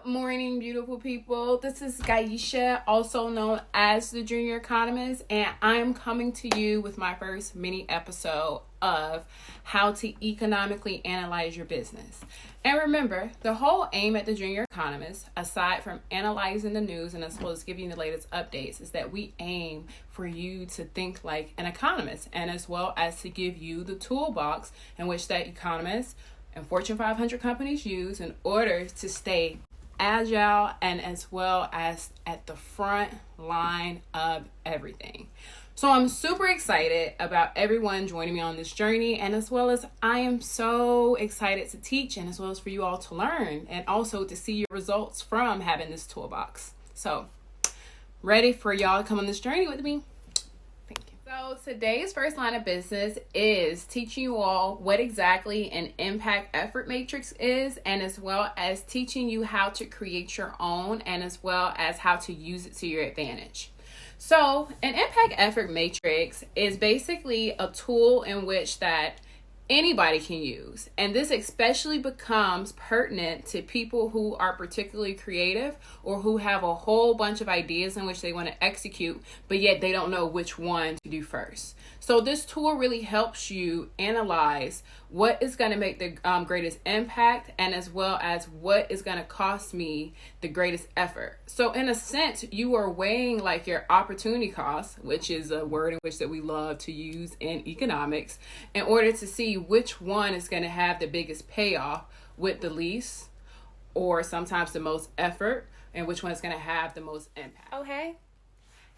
Good morning, beautiful people. This is Gaisha, also known as the Junior Economist, and I'm coming to you with my first mini episode of how to economically analyze your business. And remember, the whole aim at the Junior Economist, aside from analyzing the news and as well as giving you the latest updates, is that we aim for you to think like an economist, and as well as to give you the toolbox in which that economist and Fortune 500 companies use in order to stay agile and as well as at the front line of everything. So I'm super excited about everyone joining me on this journey, and as well as I am so excited to teach and as well as for you all to learn and also to see your results from having this toolbox. So ready for y'all to come on this journey with me? So today's first line of business is teaching you all what exactly an impact effort matrix is, and as well as teaching you how to create your own and as well as how to use it to your advantage. So an impact effort matrix is basically a tool in which that anybody can use, and this especially becomes pertinent to people who are particularly creative or who have a whole bunch of ideas in which they want to execute, but yet they don't know which one to do first. So this tool really helps you analyze what is going to make the greatest impact, and as well as what is going to cost me the greatest effort. So in a sense, you are weighing like your opportunity cost, which is a word in which that we love to use in economics, in order to see which one is going to have the biggest payoff with the least or sometimes the most effort, and which one is going to have the most impact. Okay.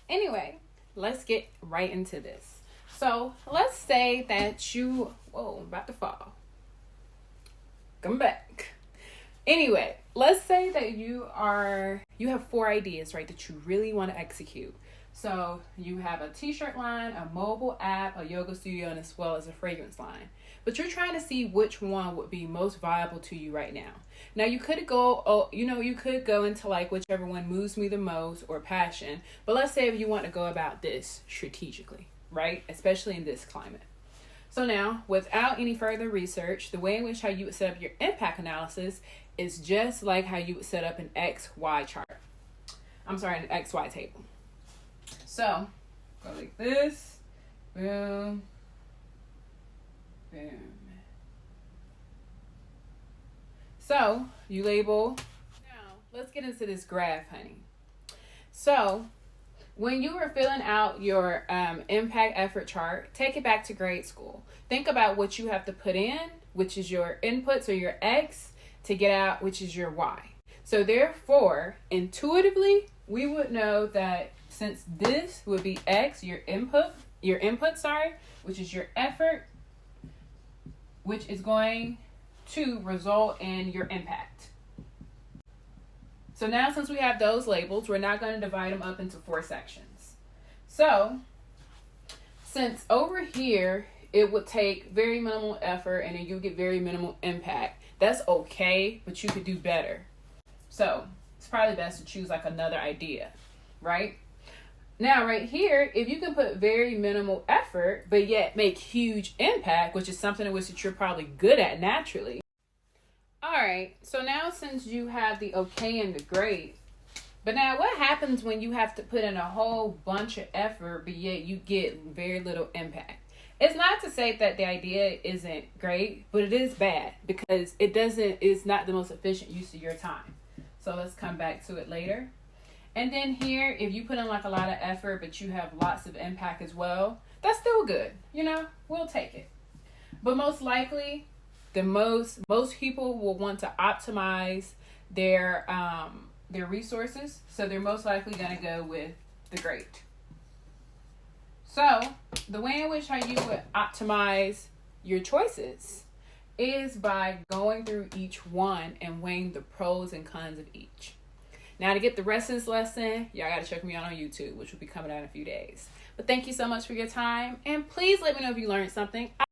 Anyway, let's get right into this. So let's say that you, I'm about to fall. Come back. Anyway, let's say that you have 4 ideas, right, that you really want to execute. So you have a t-shirt line, a mobile app, a yoga studio, and as well as a fragrance line. But you're trying to see which one would be most viable to you right now. Now you could go into like whichever one moves me the most or passion. But let's say if you want to go about this strategically, right? Especially in this climate. So now, without any further research, the way in which how you would set up your impact analysis is just like how you would set up an XY chart. An XY table. So, go like this. Boom. Boom. So, you label. Now, let's get into this graph, honey. So, when you were filling out your impact effort chart, take it back to grade school. Think about what you have to put in, which is your inputs or your X, to get out, which is your Y. So therefore, intuitively, we would know that since this would be X, your input, which is your effort, which is going to result in your impact. So now since we have those labels, we're now going to divide them up into 4 sections. So since over here, it would take very minimal effort and then you get very minimal impact. That's okay, but you could do better. So it's probably best to choose like another idea, right? Now right here, if you can put very minimal effort, but yet make huge impact, which is something in which that you're probably good at naturally. All right, so now since you have the okay and the great, but now what happens when you have to put in a whole bunch of effort, but yet you get very little impact? It's not to say that the idea isn't great, but it is bad because it's not the most efficient use of your time. So let's come back to it later. And then here, if you put in like a lot of effort, but you have lots of impact as well, that's still good. We'll take it. But most likely, most people will want to optimize their resources, so they're most likely going to go with the great. So the way in which how you would optimize your choices is by going through each one and weighing the pros and cons of each. Now to get the rest of this lesson, y'all got to check me out on YouTube, which will be coming out in a few days. But thank you so much for your time, and please let me know if you learned something.